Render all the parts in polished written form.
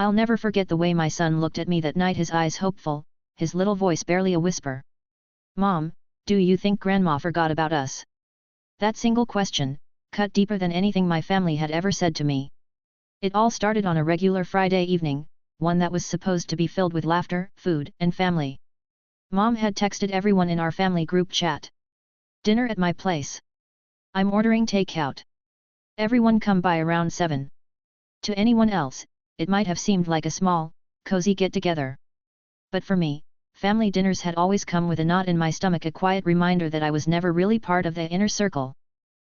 I'll never forget the way my son looked at me that night, his eyes hopeful, his little voice barely a whisper. Mom, do you think Grandma forgot about us? That single question, cut deeper than anything my family had ever said to me. It all started on a regular Friday evening, one that was supposed to be filled with laughter, food, and family. Mom had texted everyone in our family group chat. Dinner at my place. I'm ordering takeout. Everyone come by around 7. To anyone else, it might have seemed like a small, cozy get-together. But for me, family dinners had always come with a knot in my stomach, a quiet reminder that I was never really part of the inner circle.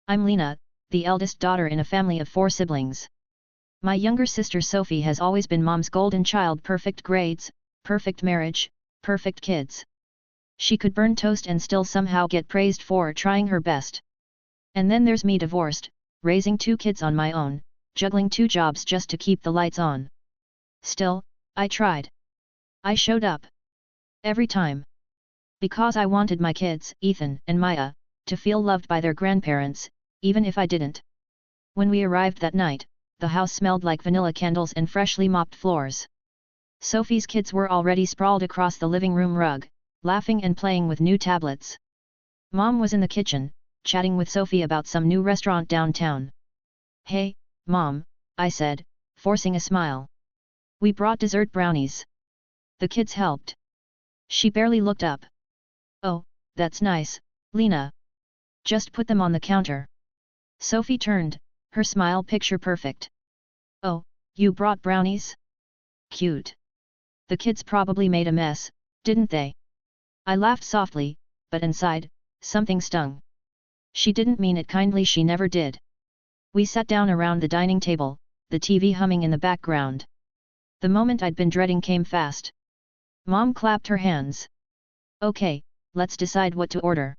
I'm Lena, the eldest daughter in a family of 4 siblings. My younger sister Sophie has always been Mom's golden child, perfect grades, perfect marriage, perfect kids. She could burn toast and still somehow get praised for trying her best. And then there's me, divorced, raising 2 kids on my own, juggling 2 jobs just to keep the lights on. Still, I tried. I showed up. Every time. Because I wanted my kids, Ethan and Maya, to feel loved by their grandparents, even if I didn't. When we arrived that night, the house smelled like vanilla candles and freshly mopped floors. Sophie's kids were already sprawled across the living room rug, laughing and playing with new tablets. Mom was in the kitchen, chatting with Sophie about some new restaurant downtown. Hey, Mom, I said, forcing a smile. We brought dessert brownies. The kids helped. She barely looked up. Oh, that's nice, Lena. Just put them on the counter. Sophie turned, her smile picture perfect. Oh, you brought brownies? Cute. The kids probably made a mess, didn't they? I laughed softly, but inside, something stung. She didn't mean it kindly, she never did. We sat down around the dining table, the TV humming in the background. The moment I'd been dreading came fast. Mom clapped her hands. Okay, let's decide what to order.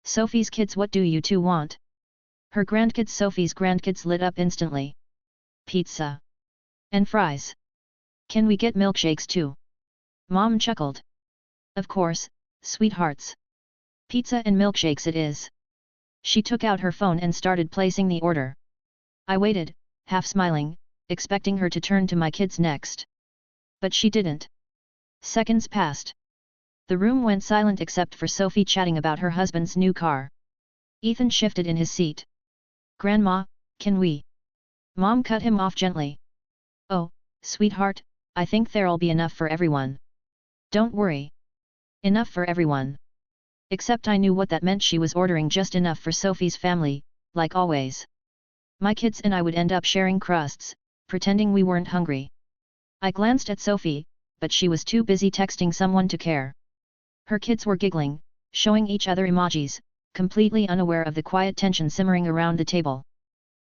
Sophie's kids, what do you 2 want? Her grandkids, Sophie's grandkids, lit up instantly. Pizza. And fries. Can we get milkshakes too? Mom chuckled. Of course, sweethearts. Pizza and milkshakes it is. She took out her phone and started placing the order. I waited, half smiling, expecting her to turn to my kids next. But she didn't. Seconds passed. The room went silent except for Sophie chatting about her husband's new car. Ethan shifted in his seat. Grandma, can we? Mom cut him off gently. Oh, sweetheart, I think there'll be enough for everyone. Don't worry. Enough for everyone. Except I knew what that meant. She was ordering just enough for Sophie's family, like always. My kids and I would end up sharing crusts, pretending we weren't hungry. I glanced at Sophie, but she was too busy texting someone to care. Her kids were giggling, showing each other emojis, completely unaware of the quiet tension simmering around the table.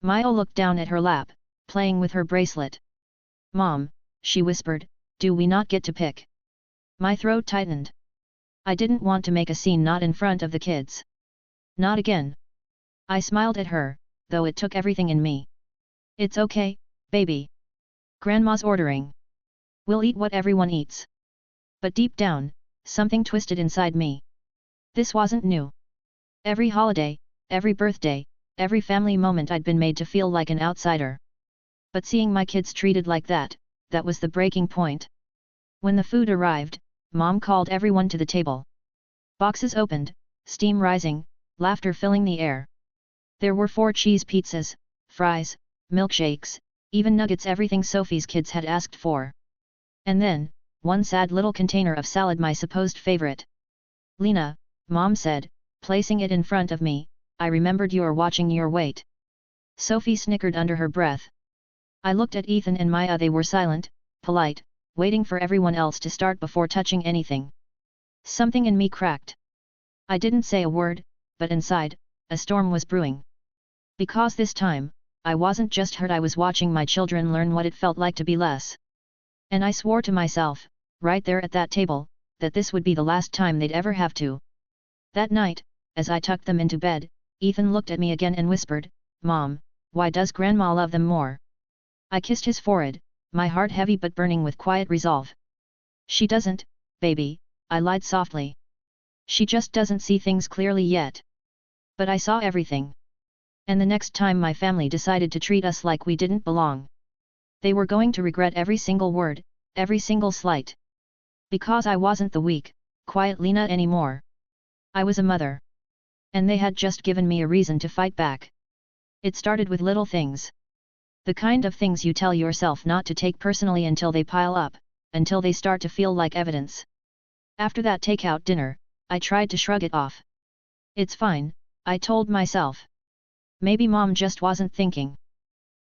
Maya looked down at her lap, playing with her bracelet. Mom, she whispered, do we not get to pick? My throat tightened. I didn't want to make a scene, not in front of the kids. Not again. I smiled at her, though it took everything in me. It's okay, baby. Grandma's ordering. We'll eat what everyone eats. But deep down, something twisted inside me. This wasn't new. Every holiday, every birthday, every family moment I'd been made to feel like an outsider. But seeing my kids treated like that, that was the breaking point. When the food arrived, Mom called everyone to the table. Boxes opened, steam rising, laughter filling the air. There were 4 cheese pizzas, fries, milkshakes, even nuggets, everything Sophie's kids had asked for. And then, one sad little container of salad, my supposed favorite. Lena, Mom said, placing it in front of me, I remembered you're watching your weight. Sophie snickered under her breath. I looked at Ethan and Maya. They were silent, polite, waiting for everyone else to start before touching anything. Something in me cracked. I didn't say a word, but inside, a storm was brewing. Because this time, I wasn't just hurt, I was watching my children learn what it felt like to be less. And I swore to myself, right there at that table, that this would be the last time they'd ever have to. That night, as I tucked them into bed, Ethan looked at me again and whispered, Mom, why does Grandma love them more? I kissed his forehead, my heart heavy but burning with quiet resolve. She doesn't, baby, I lied softly. She just doesn't see things clearly yet. But I saw everything. And the next time my family decided to treat us like we didn't belong, They were going to regret every single word, every single slight. Because I wasn't the weak, quiet Lena anymore. I was a mother. And they had just given me a reason to fight back. It started with little things. The kind of things you tell yourself not to take personally until they pile up, until they start to feel like evidence. After that takeout dinner, I tried to shrug it off. It's fine, I told myself. Maybe mom just wasn't thinking.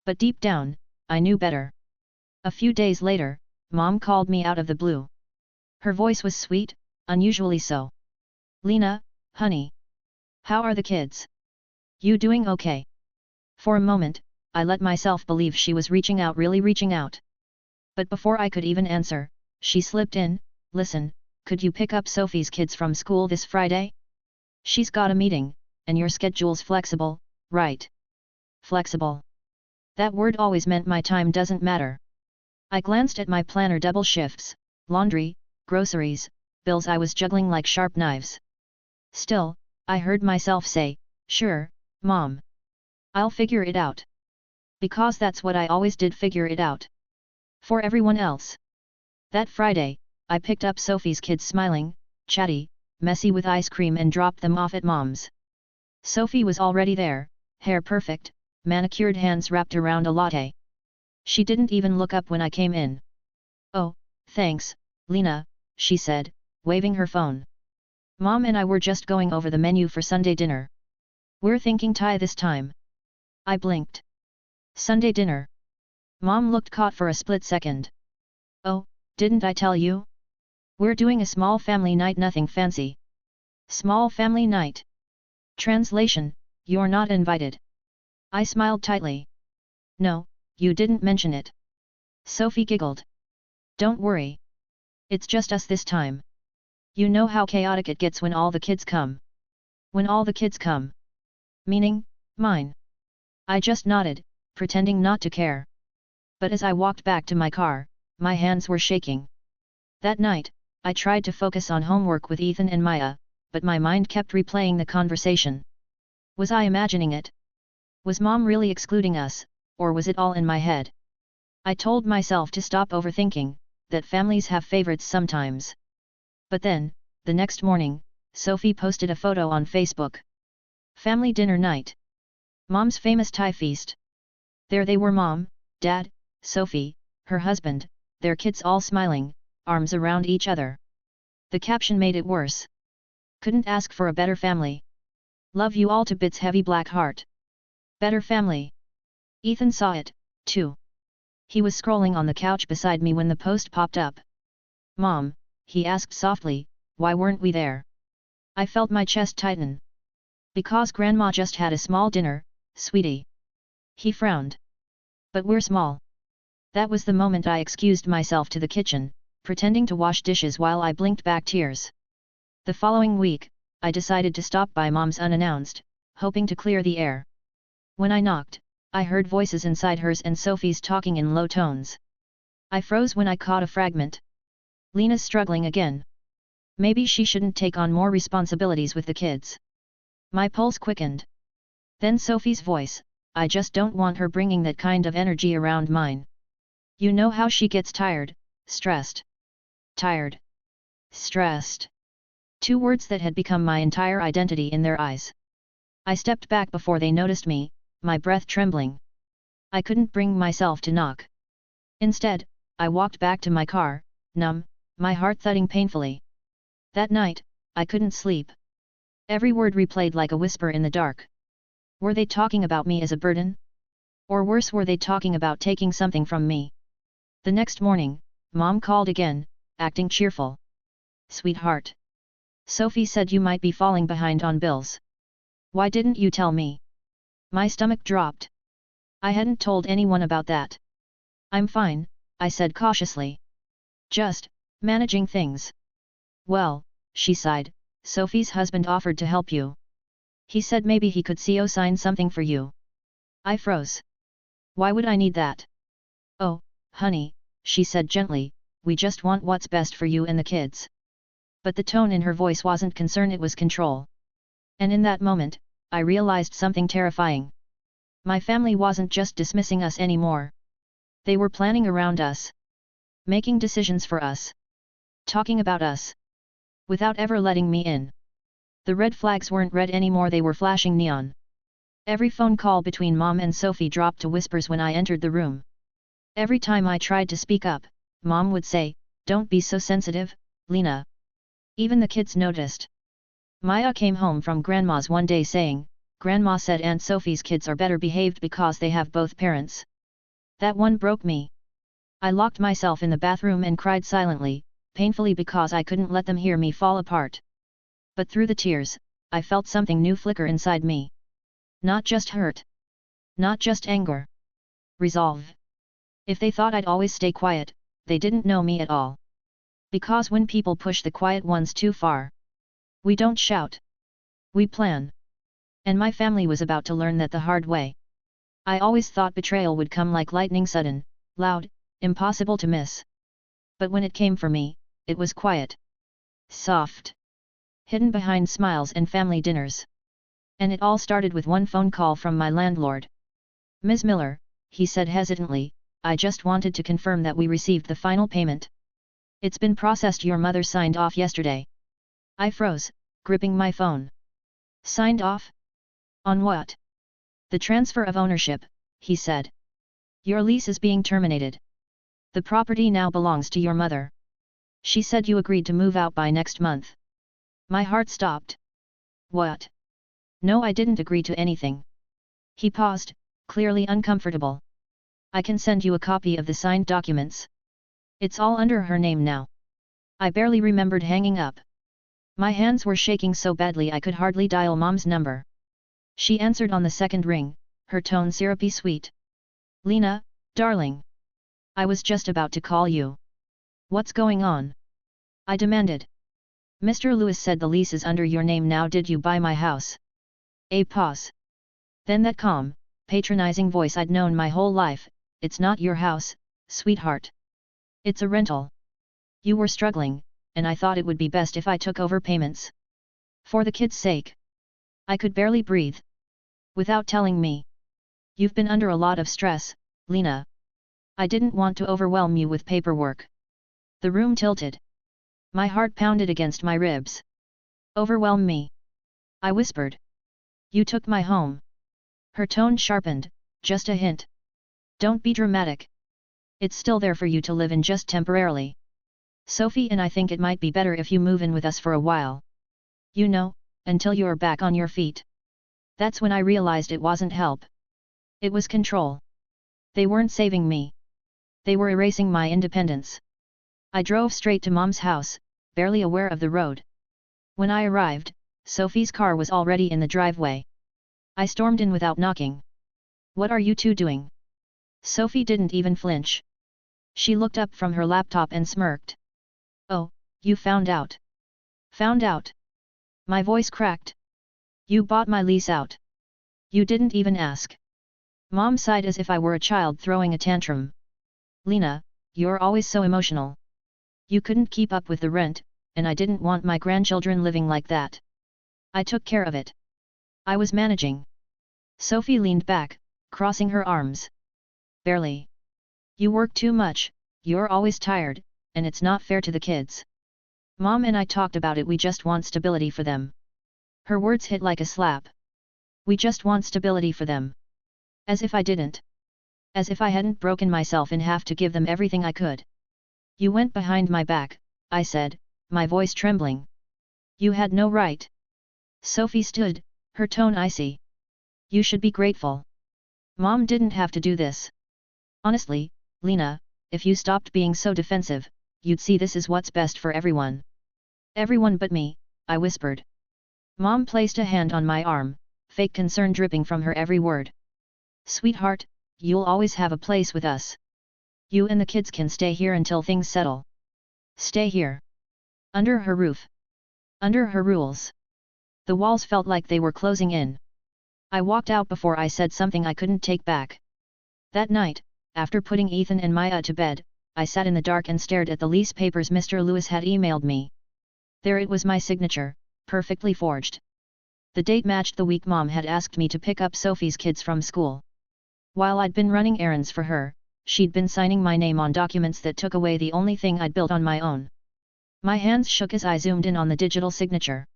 But deep down, I knew better. A few days later, mom called me out of the blue. Her voice was sweet, unusually so. Lena, honey. How are the kids? You doing okay? For a moment, I let myself believe she was reaching out, really reaching out. But before I could even answer, she slipped in, listen, could you pick up Sophie's kids from school this Friday? She's got a meeting, and your schedule's flexible, right? Flexible. That word always meant my time doesn't matter. I glanced at my planner, double shifts, laundry, groceries, bills I was juggling like sharp knives. Still, I heard myself say, sure, Mom. I'll figure it out. Because that's what I always did, figure it out. For everyone else. That Friday, I picked up Sophie's kids smiling, chatty, messy with ice cream and dropped them off at Mom's. Sophie was already there, hair perfect, manicured, hands wrapped around a latte. She didn't even look up when I came in. Oh, thanks, Lena, she said, waving her phone. Mom and I were just going over the menu for Sunday dinner. We're thinking Thai this time. I blinked. Sunday dinner. Mom looked caught for a split second. Oh, didn't I tell you? We're doing a small family night, nothing fancy. Small family night. Translation, you're not invited. I smiled tightly. No, you didn't mention it. Sophie giggled. Don't worry. It's just us this time. You know how chaotic it gets when all the kids come. When all the kids come. Meaning, mine. I just nodded, pretending not to care. But as I walked back to my car, my hands were shaking. That night, I tried to focus on homework with Ethan and Maya, but my mind kept replaying the conversation. Was I imagining it? Was Mom really excluding us, or was it all in my head? I told myself to stop overthinking, that families have favorites sometimes. But then, the next morning, Sophie posted a photo on Facebook. Family dinner night. Mom's famous Thai feast. There they were, Mom, Dad, Sophie, her husband, their kids all smiling, arms around each other. The caption made it worse. Couldn't ask for a better family. Love you all to bits, heavy black heart. Better family. Ethan saw it, too. He was scrolling on the couch beside me when the post popped up. Mom, he asked softly, why weren't we there? I felt my chest tighten. Because Grandma just had a small dinner, sweetie. He frowned. But we're small. That was the moment I excused myself to the kitchen, pretending to wash dishes while I blinked back tears. The following week, I decided to stop by Mom's unannounced, hoping to clear the air. When I knocked, I heard voices inside hers and Sophie's talking in low tones. I froze when I caught a fragment. Lena's struggling again. Maybe she shouldn't take on more responsibilities with the kids. My pulse quickened. Then Sophie's voice, I just don't want her bringing that kind of energy around mine. You know how she gets tired, stressed. Tired. Stressed. Two words that had become my entire identity in their eyes. I stepped back before they noticed me, my breath trembling. I couldn't bring myself to knock. Instead, I walked back to my car, numb, my heart thudding painfully. That night, I couldn't sleep. Every word replayed like a whisper in the dark. Were they talking about me as a burden? Or worse, were they talking about taking something from me? The next morning, Mom called again, acting cheerful. Sweetheart. Sophie said you might be falling behind on bills. Why didn't you tell me? My stomach dropped. I hadn't told anyone about that. I'm fine, I said cautiously. Just managing things. Well, she sighed, Sophie's husband offered to help you. He said maybe he could sign something for you. I froze. Why would I need that? Oh, honey, she said gently, we just want what's best for you and the kids. But the tone in her voice wasn't concern, it was control. And in that moment, I realized something terrifying. My family wasn't just dismissing us anymore. They were planning around us. Making decisions for us. Talking about us. Without ever letting me in. The red flags weren't red anymore, they were flashing neon. Every phone call between Mom and Sophie dropped to whispers when I entered the room. Every time I tried to speak up, Mom would say, "Don't be so sensitive, Lena." Even the kids noticed. Maya came home from Grandma's one day saying, "Grandma said Aunt Sophie's kids are better behaved because they have both parents." That one broke me. I locked myself in the bathroom and cried silently, painfully because I couldn't let them hear me fall apart. But through the tears, I felt something new flicker inside me. Not just hurt. Not just anger. Resolve. If they thought I'd always stay quiet, they didn't know me at all. Because when people push the quiet ones too far, we don't shout. We plan. And my family was about to learn that the hard way. I always thought betrayal would come like lightning, sudden, loud, impossible to miss. But when it came for me, it was quiet. Soft. Hidden behind smiles and family dinners. And it all started with one phone call from my landlord. "Ms. Miller," he said hesitantly, "I just wanted to confirm that we received the final payment. It's been processed. Your mother signed off yesterday." I froze, gripping my phone. Signed off? On what? "The transfer of ownership," he said. "Your lease is being terminated. The property now belongs to your mother. She said you agreed to move out by next month." My heart stopped. "What? No, I didn't agree to anything." He paused, clearly uncomfortable. "I can send you a copy of the signed documents. It's all under her name now." I barely remembered hanging up. My hands were shaking so badly I could hardly dial Mom's number. She answered on the second ring, her tone syrupy sweet. "Lena, darling. I was just about to call you. What's going on?" I demanded. "Mr. Lewis said the lease is under your name now. Did you buy my house?" A pause. Then that calm, patronizing voice I'd known my whole life, "It's not your house, sweetheart. It's a rental. You were struggling, and I thought it would be best if I took over payments. For the kids' sake." I could barely breathe. "Without telling me. You've been under a lot of stress, Lena." I didn't want to overwhelm you with paperwork. The room tilted. My heart pounded against my ribs. "Overwhelm me?" I whispered. "You took my home." Her tone sharpened, "Just a hint. Don't be dramatic. It's still there for you to live in, just temporarily. Sophie and I think it might be better if you move in with us for a while. You know, until you're back on your feet." That's when I realized it wasn't help. It was control. They weren't saving me. They were erasing my independence. I drove straight to Mom's house, barely aware of the road. When I arrived, Sophie's car was already in the driveway. I stormed in without knocking. "What are you two doing?" Sophie didn't even flinch. She looked up from her laptop and smirked. "Oh, you found out." "Found out?" My voice cracked. "You bought my lease out. You didn't even ask." Mom sighed as if I were a child throwing a tantrum. "Lena, you're always so emotional. You couldn't keep up with the rent, and I didn't want my grandchildren living like that. I took care of it. I was managing." Sophie leaned back, crossing her arms. "Barely. You work too much, you're always tired, and it's not fair to the kids. Mom and I talked about it. We just want stability for them." Her words hit like a slap. "We just want stability for them." As if I didn't. As if I hadn't broken myself in half to give them everything I could. "You went behind my back," I said, my voice trembling. "You had no right." Sophie stood, her tone icy. "You should be grateful. Mom didn't have to do this. Honestly, Lena, if you stopped being so defensive, you'd see this is what's best for everyone." "Everyone but me," I whispered. Mom placed a hand on my arm, fake concern dripping from her every word. "Sweetheart, you'll always have a place with us. You and the kids can stay here until things settle." Stay here. Under her roof. Under her rules. The walls felt like they were closing in. I walked out before I said something I couldn't take back. That night, after putting Ethan and Maya to bed, I sat in the dark and stared at the lease papers Mr. Lewis had emailed me. There it was, my signature, perfectly forged. The date matched the week Mom had asked me to pick up Sophie's kids from school. While I'd been running errands for her, she'd been signing my name on documents that took away the only thing I'd built on my own. My hands shook as I zoomed in on the digital signature.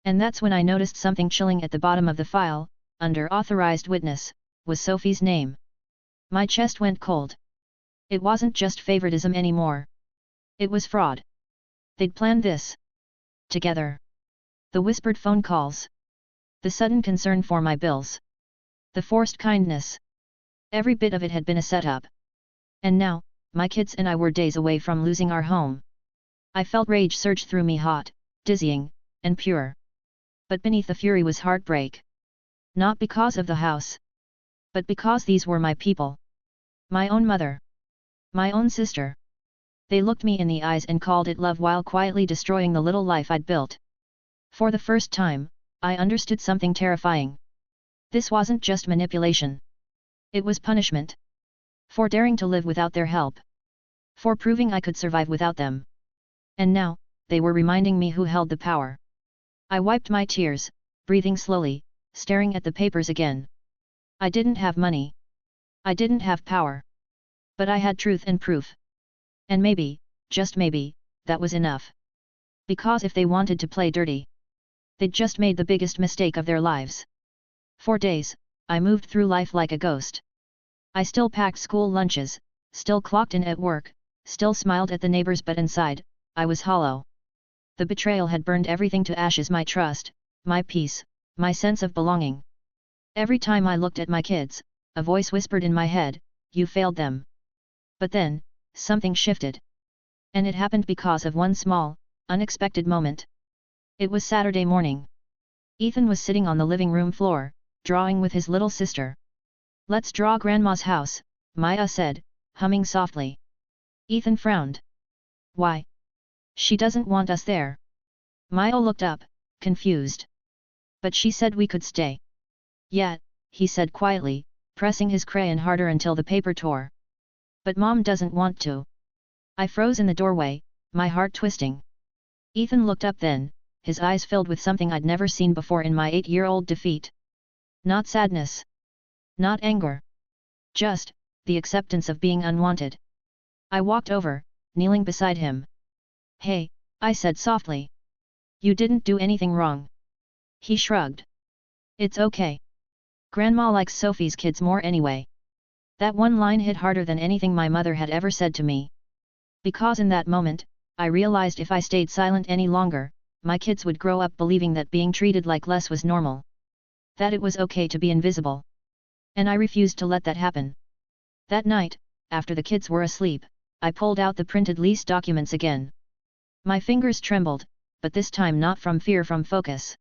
And that's when I noticed something chilling at the bottom of the file. Under authorized witness, was Sophie's name. My chest went cold. It wasn't just favoritism anymore. It was fraud. They'd planned this. Together. The whispered phone calls. The sudden concern for my bills. The forced kindness. Every bit of it had been a setup. And now, my kids and I were days away from losing our home. I felt rage surge through me, hot, dizzying, and pure. But beneath the fury was heartbreak. Not because of the house. But because these were my people. My own mother. My own sister. They looked me in the eyes and called it love while quietly destroying the little life I'd built. For the first time, I understood something terrifying. This wasn't just manipulation. It was punishment. For daring to live without their help. For proving I could survive without them. And now, they were reminding me who held the power. I wiped my tears, breathing slowly, staring at the papers again. I didn't have money. I didn't have power. But I had truth and proof. And maybe, just maybe, that was enough. Because if they wanted to play dirty, they'd just made the biggest mistake of their lives. For days, I moved through life like a ghost. I still packed school lunches, still clocked in at work, still smiled at the neighbors, but inside, I was hollow. The betrayal had burned everything to ashes: my trust, my peace, my sense of belonging. Every time I looked at my kids, a voice whispered in my head, "You failed them." But then, something shifted. And it happened because of one small, unexpected moment. It was Saturday morning. Ethan was sitting on the living room floor, drawing with his little sister. "Let's draw Grandma's house," Maya said, humming softly. Ethan frowned. "Why? She doesn't want us there." Maya looked up, confused. "But she said we could stay." "Yeah," he said quietly, pressing his crayon harder until the paper tore. "But Mom doesn't want to." I froze in the doorway, my heart twisting. Ethan looked up then, his eyes filled with something I'd never seen before in my 8-year-old defeat. Not sadness. Not anger. Just, the acceptance of being unwanted. I walked over, kneeling beside him. "Hey," I said softly. "You didn't do anything wrong." He shrugged. "It's okay. Grandma likes Sophie's kids more anyway." That one line hit harder than anything my mother had ever said to me. Because in that moment, I realized if I stayed silent any longer, my kids would grow up believing that being treated like less was normal. That it was okay to be invisible. And I refused to let that happen. That night, after the kids were asleep, I pulled out the printed lease documents again. My fingers trembled, but this time not from fear, from focus.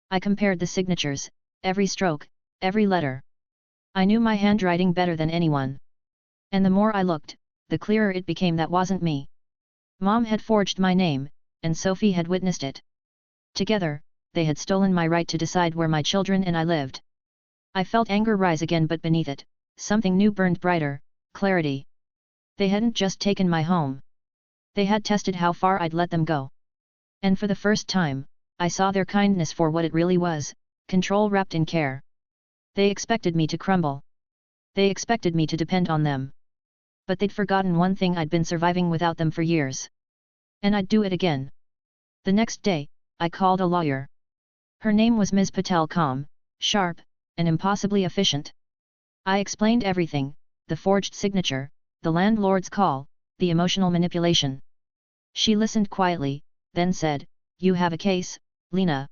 I compared the signatures, every stroke, every letter. I knew my handwriting better than anyone. And the more I looked, the clearer it became that wasn't me. Mom had forged my name, and Sophie had witnessed it. Together, they had stolen my right to decide where my children and I lived. I felt anger rise again, but beneath it, something new burned brighter: clarity. They hadn't just taken my home. They had tested how far I'd let them go. And for the first time, I saw their kindness for what it really was: control wrapped in care. They expected me to crumble. They expected me to depend on them. But they'd forgotten one thing: I'd been surviving without them for years. And I'd do it again. The next day, I called a lawyer. Her name was Ms. Patel, calm, sharp, and impossibly efficient. I explained everything: the forged signature, the landlord's call, the emotional manipulation. She listened quietly, then said, "You have a case, Lena.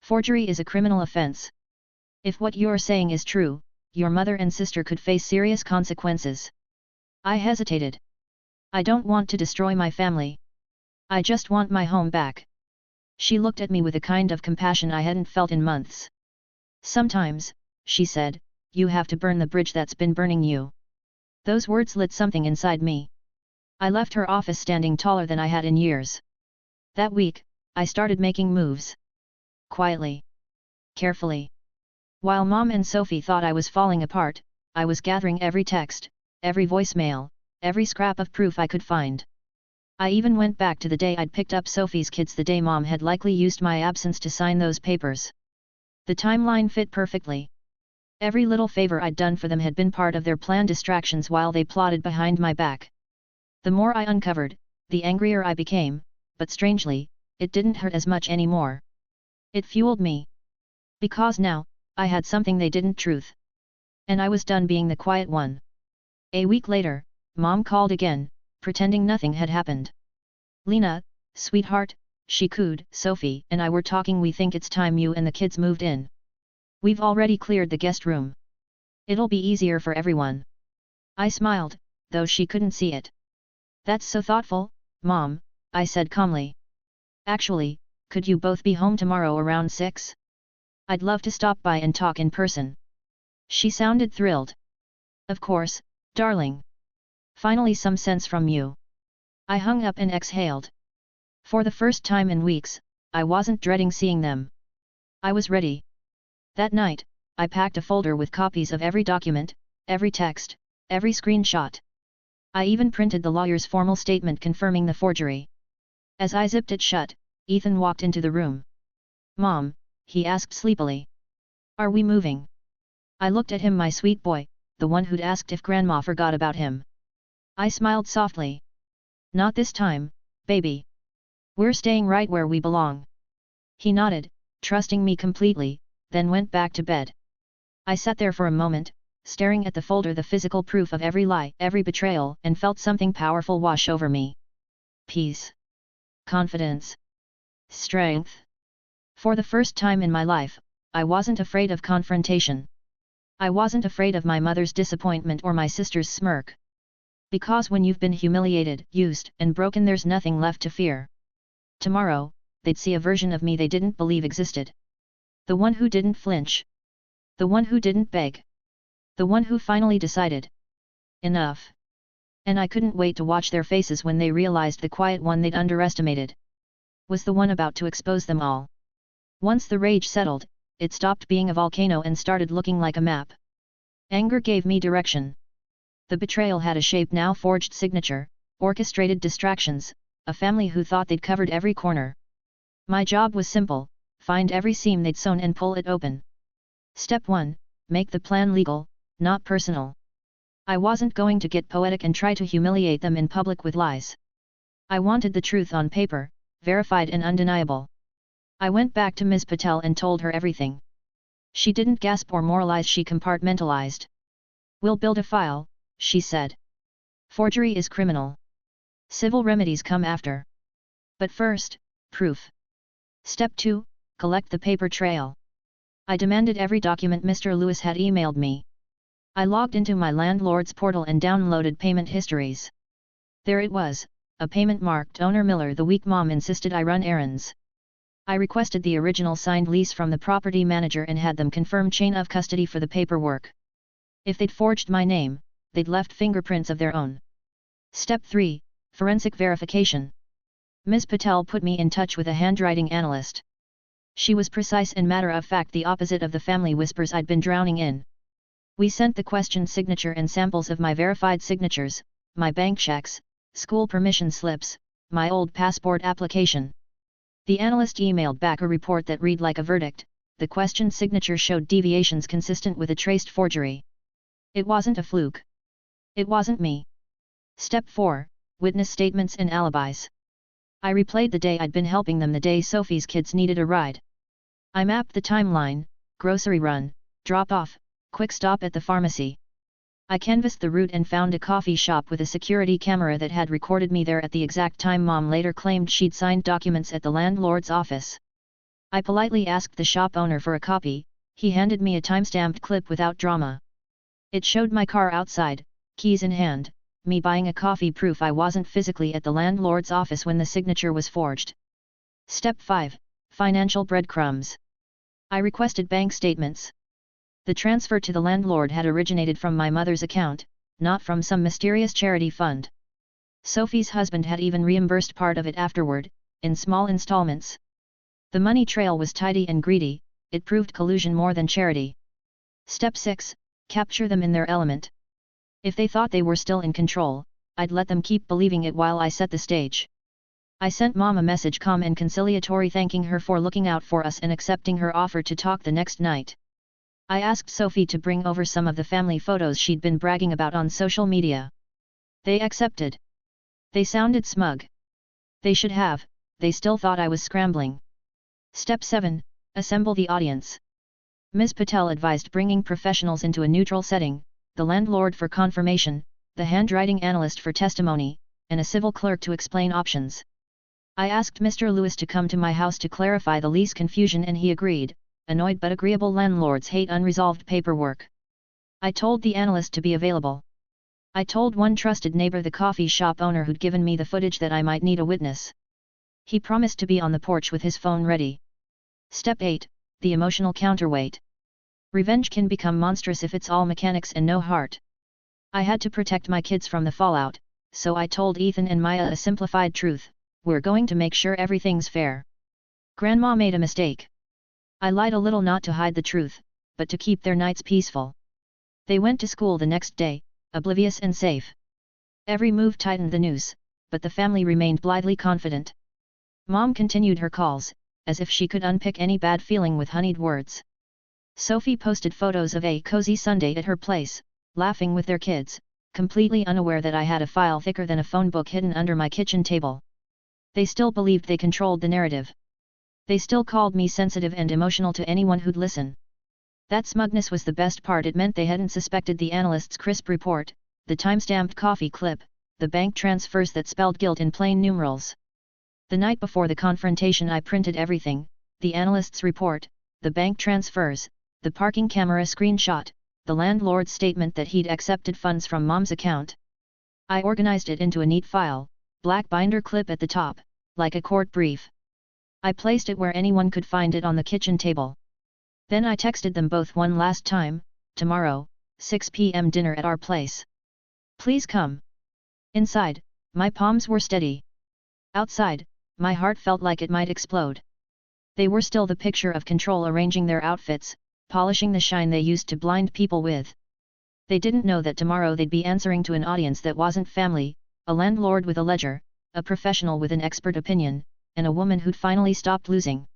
Forgery is a criminal offense. If what you're saying is true, your mother and sister could face serious consequences." I hesitated. "I don't want to destroy my family. I just want my home back." She looked at me with a kind of compassion I hadn't felt in months. "Sometimes," she said, "you have to burn the bridge that's been burning you." Those words lit something inside me. I left her office standing taller than I had in years. That week, I started making moves. Quietly. Carefully. While Mom and Sophie thought I was falling apart, I was gathering every text, every voicemail, every scrap of proof I could find. I even went back to the day I'd picked up Sophie's kids, the day Mom had likely used my absence to sign those papers. The timeline fit perfectly. Every little favor I'd done for them had been part of their planned distractions while they plotted behind my back. The more I uncovered, the angrier I became, but strangely, it didn't hurt as much anymore. It fueled me. Because now, I had something they didn't. Truth. And I was done being the quiet one. A week later, Mom called again, pretending nothing had happened. "Lena, sweetheart," she cooed, "Sophie and I were talking. We think it's time you and the kids moved in. We've already cleared the guest room. It'll be easier for everyone." I smiled, though she couldn't see it. "That's so thoughtful, Mom," I said calmly. "Actually, could you both be home tomorrow around 6? I'd love to stop by and talk in person." She sounded thrilled. "Of course, darling. Finally some sense from you." I hung up and exhaled. For the first time in weeks, I wasn't dreading seeing them. I was ready. That night, I packed a folder with copies of every document, every text, every screenshot. I even printed the lawyer's formal statement confirming the forgery. As I zipped it shut, Ethan walked into the room. "Mom," he asked sleepily. "Are we moving?" I looked at him. My sweet boy, the one who'd asked if Grandma forgot about him. I smiled softly. "Not this time, baby. We're staying right where we belong." He nodded, trusting me completely, then went back to bed. I sat there for a moment, staring at the folder, the physical proof of every lie, every betrayal, and felt something powerful wash over me. Peace. Confidence. Strength. For the first time in my life, I wasn't afraid of confrontation. I wasn't afraid of my mother's disappointment or my sister's smirk. Because when you've been humiliated, used, and broken, there's nothing left to fear. Tomorrow, they'd see a version of me they didn't believe existed. The one who didn't flinch. The one who didn't beg. The one who finally decided. Enough. And I couldn't wait to watch their faces when they realized the quiet one they'd underestimated was the one about to expose them all. Once the rage settled, it stopped being a volcano and started looking like a map. Anger gave me direction. The betrayal had a shape now, forged signature, orchestrated distractions, a family who thought they'd covered every corner. My job was simple: find every seam they'd sewn and pull it open. Step 1, make the plan legal, not personal. I wasn't going to get poetic and try to humiliate them in public with lies. I wanted the truth on paper, verified and undeniable. I went back to Ms. Patel and told her everything. She didn't gasp or moralize, she compartmentalized. "We'll build a file," she said. "Forgery is criminal. Civil remedies come after. But first, proof. Step 2, collect the paper trail." I demanded every document Mr. Lewis had emailed me. I logged into my landlord's portal and downloaded payment histories. There it was, a payment marked owner Miller. The week Mom insisted I run errands. I requested the original signed lease from the property manager and had them confirm chain of custody for the paperwork. If they'd forged my name, they'd left fingerprints of their own. Step 3, forensic verification. Ms. Patel put me in touch with a handwriting analyst. She was precise and matter-of-fact, the opposite of the family whispers I'd been drowning in. We sent the question signature and samples of my verified signatures, my bank checks, school permission slips, my old passport application. The analyst emailed back a report that read like a verdict. The question signature showed deviations consistent with a traced forgery. It wasn't a fluke. It wasn't me. Step 4, witness statements and alibis. I replayed the day I'd been helping them, the day Sophie's kids needed a ride. I mapped the timeline: grocery run, drop-off, quick stop at the pharmacy. I canvassed the route and found a coffee shop with a security camera that had recorded me there at the exact time Mom later claimed she'd signed documents at the landlord's office. I politely asked the shop owner for a copy. He handed me a time-stamped clip without drama. It showed my car outside, keys in hand, me buying a coffee, proof I wasn't physically at the landlord's office when the signature was forged. Step 5, financial breadcrumbs. I requested bank statements. The transfer to the landlord had originated from my mother's account, not from some mysterious charity fund. Sophie's husband had even reimbursed part of it afterward, in small installments. The money trail was tidy and greedy. It proved collusion more than charity. Step 6, capture them in their element. If they thought they were still in control, I'd let them keep believing it while I set the stage. I sent Mom a message, calm and conciliatory, thanking her for looking out for us and accepting her offer to talk the next night. I asked Sophie to bring over some of the family photos she'd been bragging about on social media. They accepted. They sounded smug. They should have, they still thought I was scrambling. Step 7. Assemble the audience. Ms. Patel advised bringing professionals into a neutral setting, the landlord for confirmation, the handwriting analyst for testimony, and a civil clerk to explain options. I asked Mr. Lewis to come to my house to clarify the lease confusion and he agreed. Annoyed but agreeable landlords hate unresolved paperwork. I told the analyst to be available. I told one trusted neighbor, the coffee shop owner who'd given me the footage, that I might need a witness. He promised to be on the porch with his phone ready. Step 8. The emotional counterweight. Revenge can become monstrous if it's all mechanics and no heart. I had to protect my kids from the fallout, so I told Ethan and Maya a simplified truth: we're going to make sure everything's fair. Grandma made a mistake. I lied a little, not to hide the truth, but to keep their nights peaceful. They went to school the next day, oblivious and safe. Every move tightened the noose, but the family remained blithely confident. Mom continued her calls, as if she could unpick any bad feeling with honeyed words. Sophie posted photos of a cozy Sunday at her place, laughing with their kids, completely unaware that I had a file thicker than a phone book hidden under my kitchen table. They still believed they controlled the narrative. They still called me sensitive and emotional to anyone who'd listen. That smugness was the best part. It meant they hadn't suspected the analyst's crisp report, the time-stamped coffee clip, the bank transfers that spelled guilt in plain numerals. The night before the confrontation I printed everything: the analyst's report, the bank transfers, the parking camera screenshot, the landlord's statement that he'd accepted funds from Mom's account. I organized it into a neat file, black binder clip at the top, like a court brief. I placed it where anyone could find it on the kitchen table. Then I texted them both one last time: tomorrow, 6 p.m. dinner at our place. Please come. Inside, my palms were steady. Outside, my heart felt like it might explode. They were still the picture of control, arranging their outfits, polishing the shine they used to blind people with. They didn't know that tomorrow they'd be answering to an audience that wasn't family, a landlord with a ledger, a professional with an expert opinion, and a woman who'd finally stopped losing.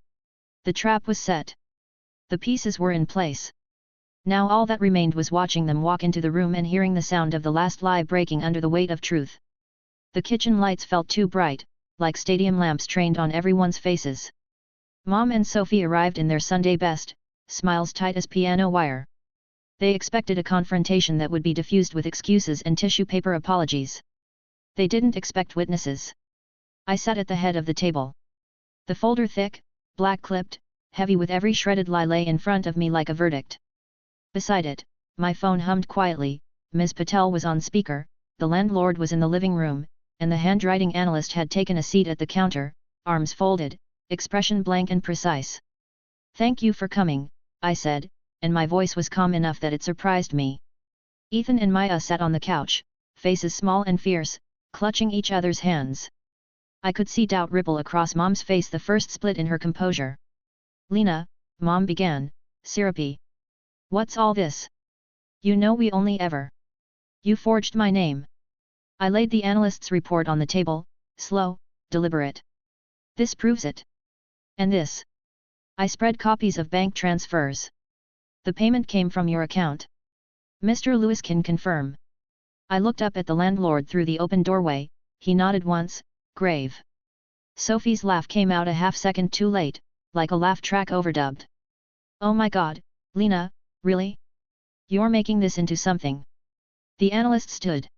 The trap was set. The pieces were in place. Now all that remained was watching them walk into the room and hearing the sound of the last lie breaking under the weight of truth. The kitchen lights felt too bright, like stadium lamps trained on everyone's faces. Mom and Sophie arrived in their Sunday best, smiles tight as piano wire. They expected a confrontation that would be diffused with excuses and tissue paper apologies. They didn't expect witnesses. I sat at the head of the table. The folder thick, black-clipped, heavy with every shredded lie lay in front of me like a verdict. Beside it, my phone hummed quietly, Ms. Patel was on speaker, the landlord was in the living room, and the handwriting analyst had taken a seat at the counter, arms folded, expression blank and precise. "Thank you for coming," I said, and my voice was calm enough that it surprised me. Ethan and Maya sat on the couch, faces small and fierce, clutching each other's hands. I could see doubt ripple across Mom's face, the first split in her composure. "Lena," Mom began, syrupy. "What's all this? You know we only ever. You forged my name." I laid the analyst's report on the table, slow, deliberate. "This proves it. And this." I spread copies of bank transfers. "The payment came from your account. Mr. Lewis can confirm." I looked up at the landlord through the open doorway. He nodded once, grave. Sophie's laugh came out a half-second too late, like a laugh track overdubbed. "Oh my God, Lena, really? You're making this into something." The analyst stood.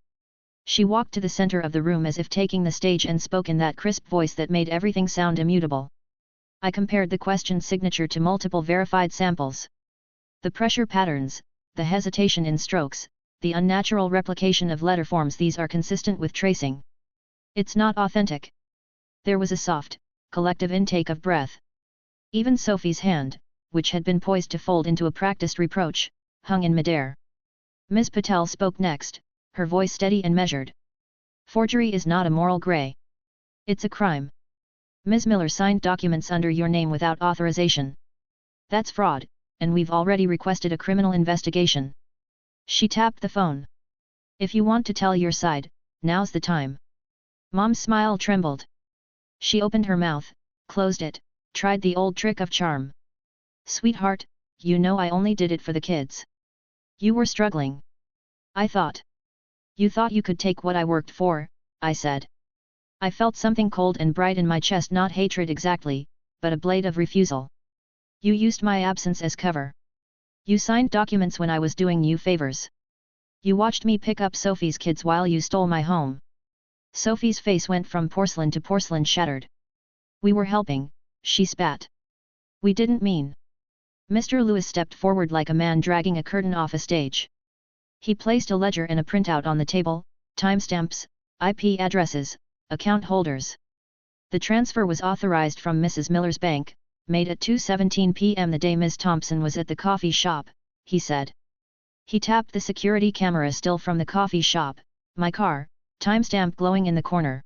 She walked to the center of the room as if taking the stage and spoke in that crisp voice that made everything sound immutable. I compared the question signature to multiple verified samples. The pressure patterns, the hesitation in strokes, the unnatural replication of letter forms, these are consistent with tracing. It's not authentic. There was a soft, collective intake of breath. Even Sophie's hand, which had been poised to fold into a practiced reproach, hung in midair. Ms. Patel spoke next, her voice steady and measured. "Forgery is not a moral gray. It's a crime. Ms. Miller signed documents under your name without authorization. That's fraud, and we've already requested a criminal investigation." She tapped the phone. "If you want to tell your side, now's the time." Mom's smile trembled. She opened her mouth, closed it, tried the old trick of charm. "Sweetheart, you know I only did it for the kids. You were struggling. I thought. You thought you could take what I worked for, I said. I felt something cold and bright in my chest, not hatred exactly, but a blade of refusal. You used my absence as cover. You signed documents when I was doing you favors. You watched me pick up Sophie's kids while you stole my home. Sophie's face went from porcelain to porcelain shattered. We were helping, she spat. We didn't mean. Mr. Lewis stepped forward like a man dragging a curtain off a stage. He placed a ledger and a printout on the table, timestamps, IP addresses, account holders. The transfer was authorized from Mrs. Miller's bank, made at 2:17 p.m. the day Ms. Thompson was at the coffee shop, he said. He tapped the security camera still from the coffee shop, my car, timestamp glowing in the corner.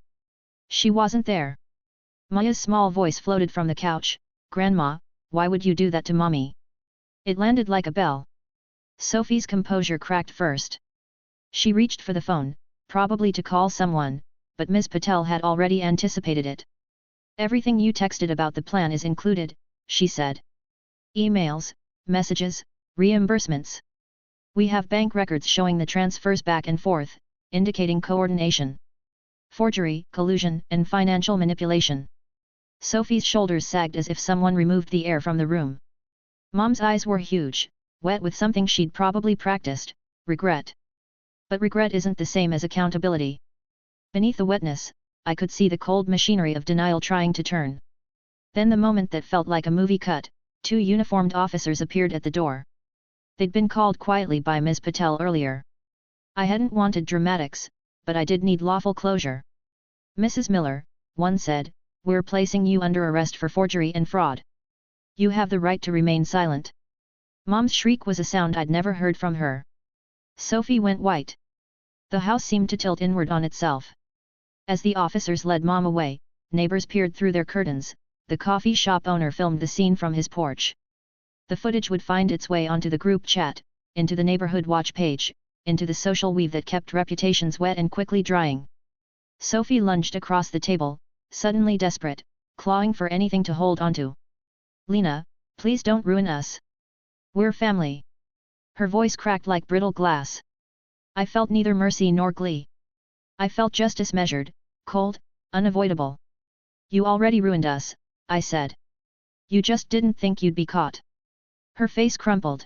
She wasn't there. Maya's small voice floated from the couch, Grandma, why would you do that to Mommy? It landed like a bell. Sophie's composure cracked first. She reached for the phone, probably to call someone, but Ms. Patel had already anticipated it. Everything you texted about the plan is included, she said. Emails, messages, reimbursements. We have bank records showing the transfers back and forth, indicating coordination. Forgery, collusion, and financial manipulation. Sophie's shoulders sagged as if someone removed the air from the room. Mom's eyes were huge, wet with something she'd probably practiced, regret. But regret isn't the same as accountability. Beneath the wetness, I could see the cold machinery of denial trying to turn. Then the moment that felt like a movie cut, 2 uniformed officers appeared at the door. They'd been called quietly by Ms. Patel earlier. I hadn't wanted dramatics, but I did need lawful closure. Mrs. Miller, one said, we're placing you under arrest for forgery and fraud. You have the right to remain silent. Mom's shriek was a sound I'd never heard from her. Sophie went white. The house seemed to tilt inward on itself. As the officers led Mom away, neighbors peered through their curtains, the coffee shop owner filmed the scene from his porch. The footage would find its way onto the group chat, into the neighborhood watch page, into the social weave that kept reputations wet and quickly drying. Sophie lunged across the table, suddenly desperate, clawing for anything to hold onto. Lena, please don't ruin us. We're family. Her voice cracked like brittle glass. I felt neither mercy nor glee. I felt justice measured, cold, unavoidable. You already ruined us, I said. You just didn't think you'd be caught. Her face crumpled.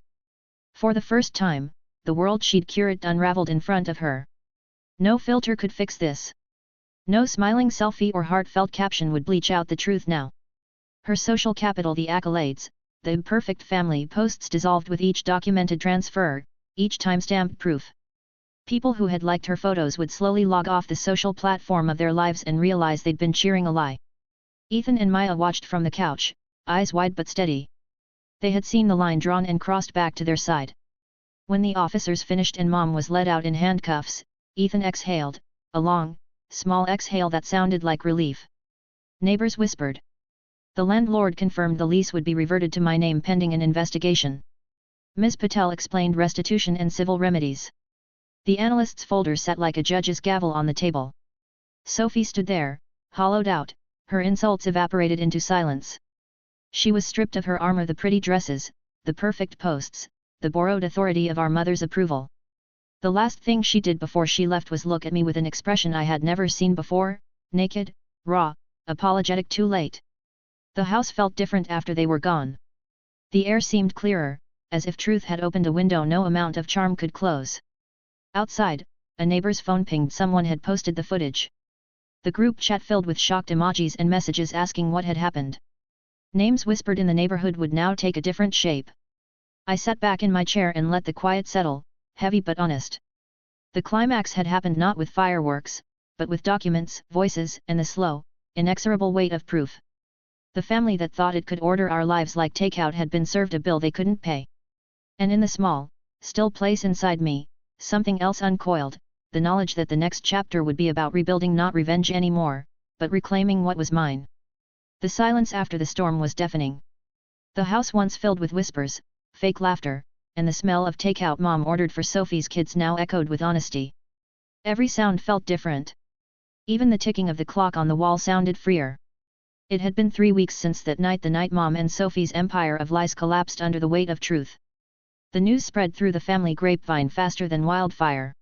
For the first time, the world she'd curated unraveled in front of her. No filter could fix this. No smiling selfie or heartfelt caption would bleach out the truth now. Her social capital, the accolades, the imperfect family posts dissolved with each documented transfer, each timestamped proof. People who had liked her photos would slowly log off the social platform of their lives and realize they'd been cheering a lie. Ethan and Maya watched from the couch, eyes wide but steady. They had seen the line drawn and crossed back to their side. When the officers finished and Mom was led out in handcuffs, Ethan exhaled, a long, small exhale that sounded like relief. Neighbors whispered. The landlord confirmed the lease would be reverted to my name pending an investigation. Ms. Patel explained restitution and civil remedies. The analyst's folder sat like a judge's gavel on the table. Sophie stood there, hollowed out, her insults evaporated into silence. She was stripped of her armor, the pretty dresses, the perfect posts, the borrowed authority of our mother's approval. The last thing she did before she left was look at me with an expression I had never seen before, naked, raw, apologetic. Too late. The house felt different after they were gone. The air seemed clearer, as if truth had opened a window no amount of charm could close. Outside, a neighbor's phone pinged. Someone had posted the footage. The group chat filled with shocked emojis and messages asking what had happened. Names whispered in the neighborhood would now take a different shape. I sat back in my chair and let the quiet settle, heavy but honest. The climax had happened not with fireworks, but with documents, voices, and the slow, inexorable weight of proof. The family that thought it could order our lives like Takeout had been served a bill they couldn't pay. And in the small, still place inside me, something else uncoiled, the knowledge that the next chapter would be about rebuilding, not revenge anymore, but reclaiming what was mine. The silence after the storm was deafening. The house once filled with whispers, fake laughter, and the smell of takeout Mom ordered for Sophie's kids now echoed with honesty. Every sound felt different. Even the ticking of the clock on the wall sounded freer. It had been 3 weeks since that night the night Mom and Sophie's empire of lies collapsed under the weight of truth. The news spread through the family grapevine faster than wildfire.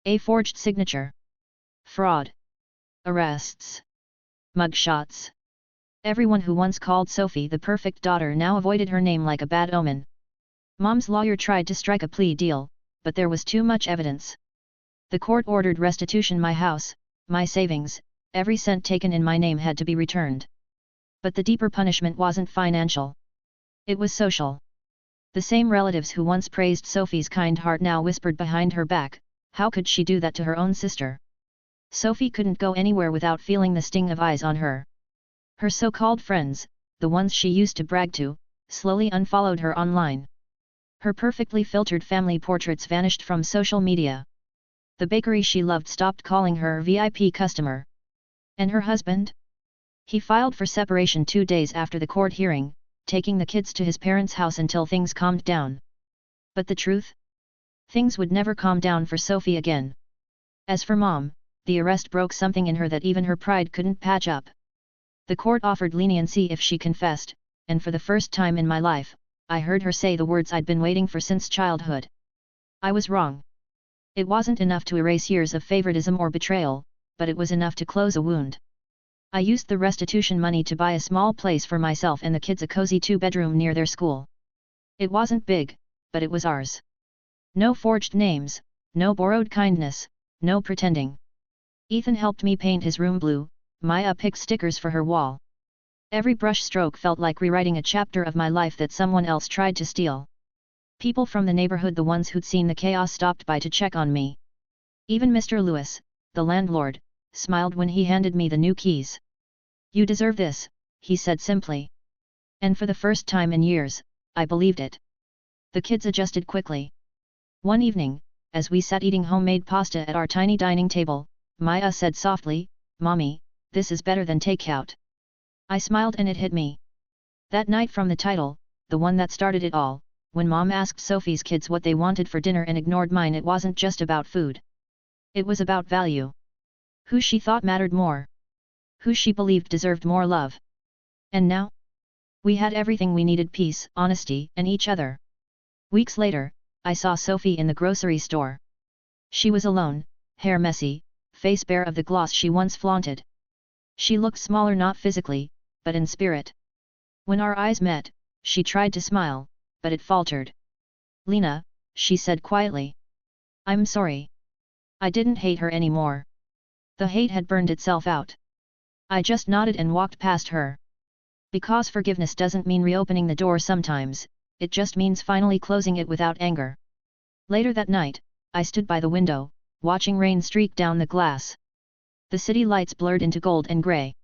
A forged signature. Fraud. Arrests. Mugshots. Everyone who once called Sophie the perfect daughter now avoided her name like a bad omen. Mom's lawyer tried to strike a plea deal, but there was too much evidence. The court ordered restitution. My house, my savings, every cent taken in my name had to be returned. But the deeper punishment wasn't financial. It was social. The same relatives who once praised Sophie's kind heart now whispered behind her back, how could she do that to her own sister? Sophie couldn't go anywhere without feeling the sting of eyes on her. Her so-called friends, the ones she used to brag to, slowly unfollowed her online. Her perfectly filtered family portraits vanished from social media. The bakery she loved stopped calling her VIP customer. And her husband? He filed for separation 2 days after the court hearing, taking the kids to his parents' house until things calmed down. But the truth? Things would never calm down for Sophie again. As for Mom, the arrest broke something in her that even her pride couldn't patch up. The court offered leniency if she confessed, and for the first time in my life, I heard her say the words I'd been waiting for since childhood. I was wrong. It wasn't enough to erase years of favoritism or betrayal, but it was enough to close a wound. I used the restitution money to buy a small place for myself and the kids, a cozy 2-bedroom near their school. It wasn't big, but it was ours. No forged names, no borrowed kindness, no pretending. Ethan helped me paint his room blue, Maya picked stickers for her wall. Every brush stroke felt like rewriting a chapter of my life that someone else tried to steal. People from the neighborhood, the ones who'd seen the chaos, stopped by to check on me. Even Mr. Lewis, the landlord, smiled when he handed me the new keys. You deserve this, he said simply. And for the first time in years, I believed it. The kids adjusted quickly. One evening, as we sat eating homemade pasta at our tiny dining table, Maya said softly, "Mommy, this is better than takeout." I smiled and it hit me. That night, from the title, the one that started it all, when Mom asked Sophie's kids what they wanted for dinner and ignored mine, it wasn't just about food. It was about value. Who she thought mattered more. Who she believed deserved more love. And now? We had everything we needed: peace, honesty, and each other. Weeks later, I saw Sophie in the grocery store. She was alone, hair messy, face bare of the gloss she once flaunted. She looked smaller, not physically, but in spirit. When our eyes met, she tried to smile, but it faltered. "Lena," she said quietly. "I'm sorry. I didn't hate her anymore." The hate had burned itself out. I just nodded and walked past her. Because forgiveness doesn't mean reopening the door sometimes, it just means finally closing it without anger. Later that night, I stood by the window, watching rain streak down the glass. The city lights blurred into gold and grey.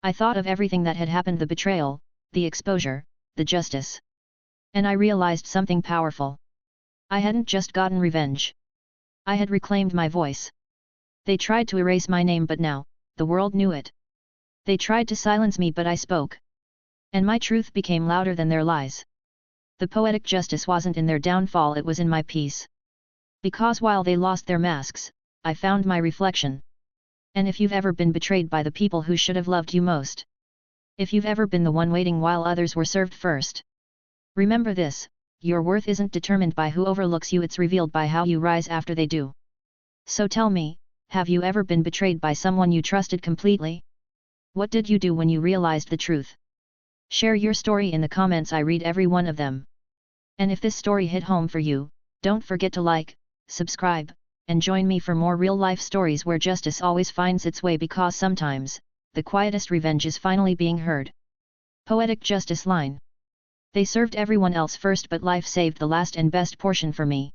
I thought of everything that had happened: the betrayal, the exposure, the justice. And I realized something powerful. I hadn't just gotten revenge. I had reclaimed my voice. They tried to erase my name, but now, the world knew it. They tried to silence me, but I spoke. And my truth became louder than their lies. The poetic justice wasn't in their downfall, it was in my peace. Because while they lost their masks, I found my reflection. And if you've ever been betrayed by the people who should have loved you most, if you've ever been the one waiting while others were served first, remember this: your worth isn't determined by who overlooks you, it's revealed by how you rise after they do. So tell me, have you ever been betrayed by someone you trusted completely? What did you do when you realized the truth? Share your story in the comments, I read every one of them. And if this story hit home for you, don't forget to like, subscribe, and join me for more real-life stories where justice always finds its way, because sometimes, the quietest revenge is finally being heard. Poetic justice line. They served everyone else first, but life saved the last and best portion for me.